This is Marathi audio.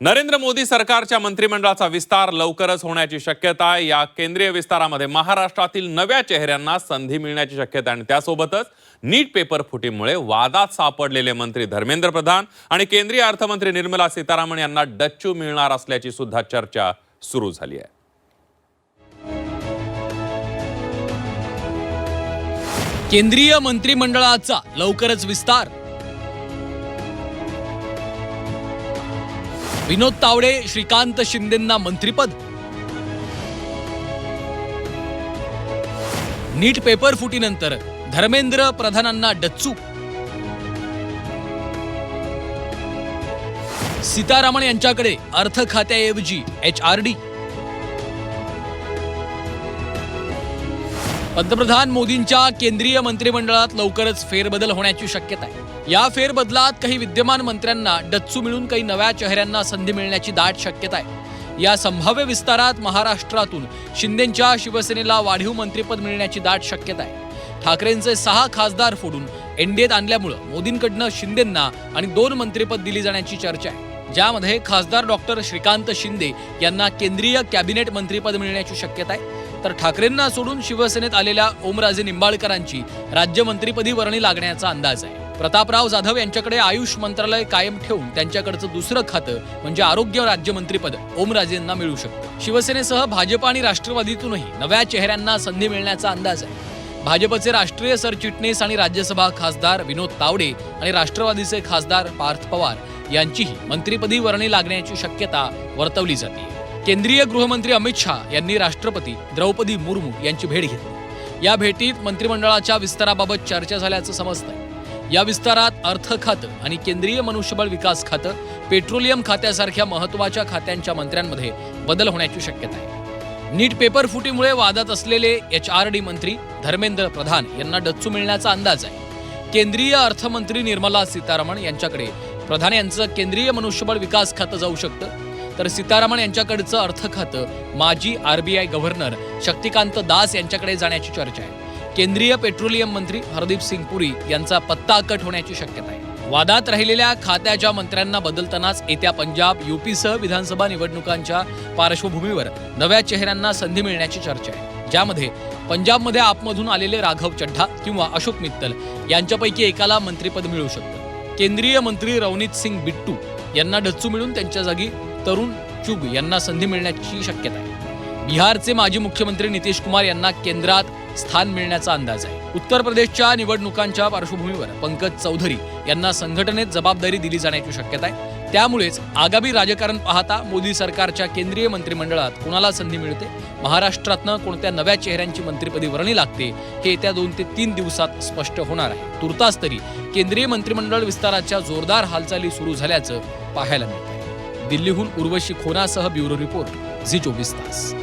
नरेंद्र मोदी सरकारच्या मंत्रिमंडळाचा विस्तार लवकरच होण्याची शक्यता आहे। या केंद्रीय विस्तारामध्ये महाराष्ट्रातील नव्या चेहऱ्यांना संधी मिळण्याची शक्यता आहे। त्यासोबतच नीट पेपर फुटीमुळे वादात सापडलेले मंत्री धर्मेंद्र प्रधान आणि केंद्रीय अर्थमंत्री निर्मला सीतारामन यांना डच्चू मिळणार असल्याची सुद्धा चर्चा सुरू झाली आहे। केंद्रीय मंत्रिमंडळाचा लवकरच विस्तार। विनोद तावडे श्रीकांत शिंदेंना मंत्रिपद। नीट पेपर फुटीनंतर धर्मेंद्र प्रधानांना डच्चू। सीतारामन यांच्याकडे अर्थ खात्याऐवजी HRD। पंतप्रधान मोदींच्या केंद्रीय मंत्रिमंडळात लवकरच फेरबदल होण्याची शक्यता आहे। या फेरबदलात काही विद्यमान मंत्र्यांना डच्चू मिळून काही नव्या चेहऱ्यांना संधी मिळण्याची दाट शक्यता आहे। या संभाव्य विस्तारात महाराष्ट्रातून शिंदेंच्या शिवसेनेला वाढीव मंत्रिपद मिळण्याची दाट शक्यता आहे। ठाकरेंचे 6 खासदार फोडून एनडीएत आणल्यामुळे मोदींकडनं शिंदेंना आणि 2 मंत्रिपद दिली जाण्याची चर्चा आहे, ज्यामध्ये खासदार डॉक्टर श्रीकांत शिंदे यांना केंद्रीय कॅबिनेट मंत्रिपद मिळण्याची शक्यता आहे, तर ठाकरेंना सोडून शिवसेनेत आलेल्या ओमराजे निंबाळकरांची राज्यमंत्रीपदी वर्णी लागण्याचा अंदाज आहे। प्रतापराव जाधव यांच्याकडे आयुष मंत्रालय कायम ठेवून त्यांच्याकडचं दुसरं खातं म्हणजे आरोग्य राज्यमंत्रीपद ओमराजेंना मिळू शकतं। शिवसेनेसह भाजप आणि राष्ट्रवादीतूनही नव्या चेहऱ्यांना संधी मिळण्याचा अंदाज आहे। भाजपचे राष्ट्रीय सरचिटणीस आणि राज्यसभा खासदार विनोद तावडे आणि राष्ट्रवादीचे खासदार पार्थ पवार यांचीही मंत्रिपदी वर्णी लागण्याची शक्यता वर्तवली जाते। केंद्रीय गृहमंत्री अमित शाह यांनी राष्ट्रपती द्रौपदी मुर्मू यांची भेट घेतली। या भेटीत मंत्रिमंडळाच्या विस्ताराबाबत चर्चा झाल्याचं समजतंय। या विस्तारात अर्थ खातं आणि केंद्रीय मनुष्यबळ विकास खातं, पेट्रोलियम खात्यासारख्या महत्त्वाच्या खात्यांच्या मंत्र्यांमध्ये बदल होण्याची शक्यता आहे। नीट पेपर फुटीमुळे वादात असलेले HRD मंत्री धर्मेंद्र प्रधान यांना डच्चू मिळण्याचा अंदाज आहे। केंद्रीय अर्थमंत्री निर्मला सीतारामन यांच्याकडे प्रधान यांचं केंद्रीय मनुष्यबळ विकास खातं जाऊ शकतं, तर सीतारामन यांच्याकडचं अर्थ खातं माजी RBI गव्हर्नर शक्तिकांत दास यांच्याकडे जाण्याची चर्चा आहे। केंद्रीय पेट्रोलियम मंत्री हरदीप सिंग पुरी यांचा पत्ता कट होण्याची शक्यता आहे। वादात राहिलेल्या खात्याच्या मंत्र्यांना बदलतानाच येत्या पंजाब, UPसह विधानसभा निवडणुकांच्या पार्श्वभूमीवर नव्या चेहऱ्यांना संधी मिळण्याची चर्चा आहे, ज्यामध्ये पंजाबमध्ये आपमधून आलेले राघव चड्ढा किंवा अशोक मित्तल यांच्यापैकी एकाला मंत्रिपद मिळू शकतं। केंद्रीय मंत्री रवनीत सिंग बिट्टू यांना डच्चू मिळून त्यांच्या जागी तरुण चुग यांना संधी मिळण्याची शक्यता आहे। बिहारचे माजी मुख्यमंत्री नितीश कुमार यांना केंद्रात स्थान मिळण्याचा अंदाज आहे। उत्तर प्रदेशच्या निवडणुकांच्या पार्श्वभूमीवर पंकज चौधरी यांना संघटनेत जबाबदारी दिली जाण्याची शक्यता आहे। त्यामुळेच आगामी राजकारण पाहता मोदी सरकारच्या केंद्रीय मंत्रिमंडळात कोणाला संधी मिळते, महाराष्ट्रातनं कोणत्या नव्या चेहऱ्यांची मंत्रिपदी वर्णी लागते, हे येत्या 2 ते 3 दिवसात स्पष्ट होणार आहे। तुर्तास तरी केंद्रीय मंत्रिमंडळ विस्ताराच्या जोरदार हालचाली सुरू झाल्याचं पाहायला मिळत आहे। दिल्लीहून उर्वशी खोनासह ब्युरो रिपोर्ट झी 24 तास।